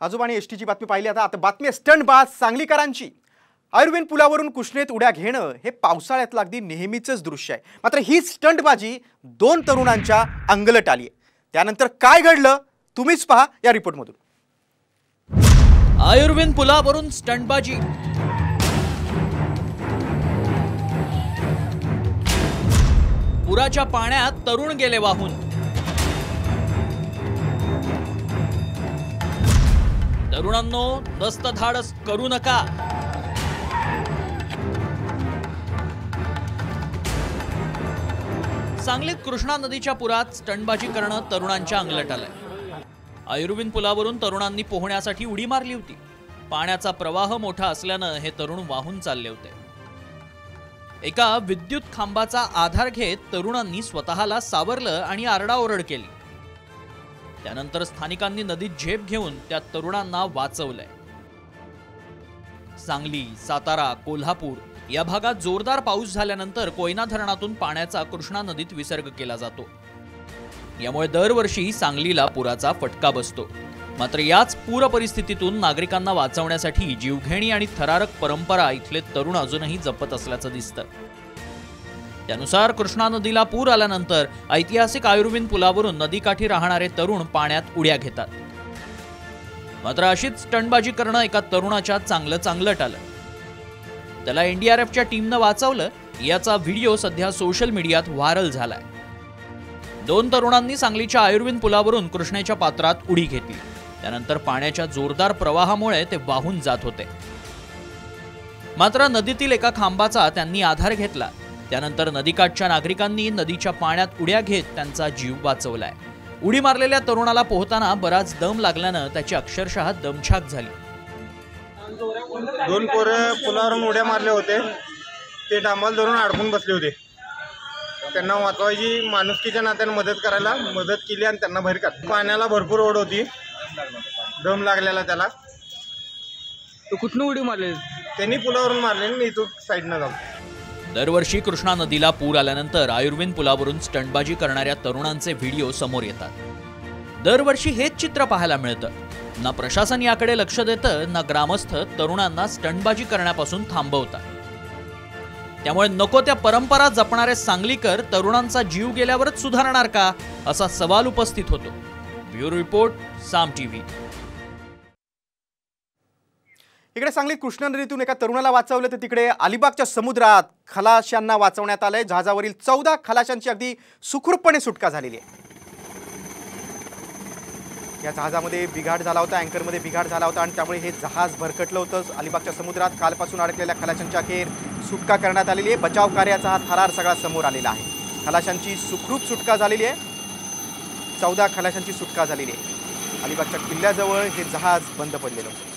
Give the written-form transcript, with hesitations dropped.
आजोबांनी एसटीची बातमी पाहिली. आता बातमी स्टंटबाज सांगलीकरांची. आयुर्वेद पुलावरून कुशनेत उड्या घेणं हे पावसाळ्यातलं अगदी नेहमीचंच दृश्य आहे. मात्र ही स्टंटबाजी दोन तरुणांच्या अंगलट आली आहे. त्यानंतर काय घडलं तुम्हीच पहा या रिपोर्टमधून. आयुर्वेद पुलावरून स्टंटबाजी. पुराच्या पाण्यात तरुण गेले वाहून. तरुणांनो, दस्तधाडस करू नका. सांगलीत कृष्णा नदीच्या पुरात स्टंटबाजी करणं तरुणांच्या अंगलट आलंय. आयुर्वेद पुलावरून तरुणांनी पोहण्यासाठी उडी मारली होती. पाण्याचा प्रवाह मोठा असल्यानं हे तरुण वाहून चालले होते. एका विद्युत खांबाचा आधार घेत तरुणांनी स्वतःला सावरलं आणि आरडाओरड केली. त्यानंतर स्थानिकांनी नदीत झेप घेऊन त्या तरुणांना वाचवलंय. सांगली, सातारा, कोल्हापूर या भागात जोरदार पाऊस झाल्यानंतर कोयना धरणातून पाण्याचा कृष्णा नदीत विसर्ग केला जातो. यामुळे दरवर्षी सांगलीला पुराचा फटका बसतो. मात्र याच पूर परिस्थितीतून नागरिकांना वाचवण्यासाठी जीवघेणी आणि थरारक परंपरा इथले तरुण अजूनही जपत असल्याचं दिसतं. त्यानुसार कृष्णा नदीला पूर आल्यानंतर ऐतिहासिक आयुर्वेद पुलावरून नदीकाठी राहणारे तरुण पाण्यात उड्या घेतात. मात्र अशीच स्टंटबाजी करणं एका तरुणाच्या चांगलंच अंगलट आलं. त्याला एनडीआरएफच्या टीमनं वाचवलं. याचा व्हिडिओ सध्या सोशल मीडियात व्हायरल झालाय. दोन तरुणांनी सांगलीच्या आयुर्वेद पुलावरून कृष्णेच्या पात्रात उडी घेतली. त्यानंतर पाण्याच्या जोरदार प्रवाहामुळे ते वाहून जात होते. मात्र नदीतील एका खांबाचा त्यांनी आधार घेतला. त्यानंतर नदीकाठच्या नागरिकांनी नदीच्या पाण्यात उड्या घेत त्यांचा जीव वाचवलाय. उडी मारलेल्या तरुणाला पोहताना बराच दम लागल्यानं त्याची अक्षरशः दमछाक झाली. दोन पोरं पुलावरून उड्या मारले होते. ते डांबाल धरून अडकून बसले होते. त्यांना वाचवायची माणुसकीच्या नात्याने मदत केली आणि त्यांना बाहेर काढलं. पाण्याला भरपूर ओढ होती. दम लागलेला त्याला. तो कुठनं उडी मारले? त्यांनी पुलावरून मारले आणि इथून साईडनं जाऊ. दरवर्षी कृष्णा नदीला पूर आल्यानंतर आयुर्वेद पुलावरून स्टंटबाजी करणाऱ्या तरुणांचे व्हिडिओ समोर येतात. दरवर्षी हेच चित्र पाहायला मिळतं. ना प्रशासन याकडे लक्ष देतं, ना ग्रामस्थ तरुणांना स्टंटबाजी करण्यापासून थांबवतात. त्यामुळे नको त्या परंपरा जपणारे सांगलीकर तरुणांचा जीव गेल्यावरच सुधारणार का, असा सवाल उपस्थित होतो. ब्युरो रिपोर्ट, साम टीव्ही. इकडे सांगलीत कृष्णा नदीतून एका तरुणाला वाचवलं, तर तिकडे अलिबागच्या समुद्रात खलाशांना वाचवण्यात आलंय. जहाजावरील 14 खलाशांची अगदी सुखरूपपणे सुटका झालेली आहे. या जहाजामध्ये बिघाड झाला होता, अँकरमध्ये बिघाड झाला होता आणि त्यामुळे हे जहाज भरकटलं होतं. अलिबागच्या समुद्रात कालपासून अडकलेल्या खलाशांची अखेर सुटका करण्यात आलेली आहे. बचाव कार्याचा हा थरार सगळा समोर आलेला आहे. खलाशांची सुखरूप सुटका झालेली आहे. 14 खलाशांची सुटका झालेली आहे. अलिबागच्या किल्ल्याजवळ हे जहाज बंद पडलेलं होतं.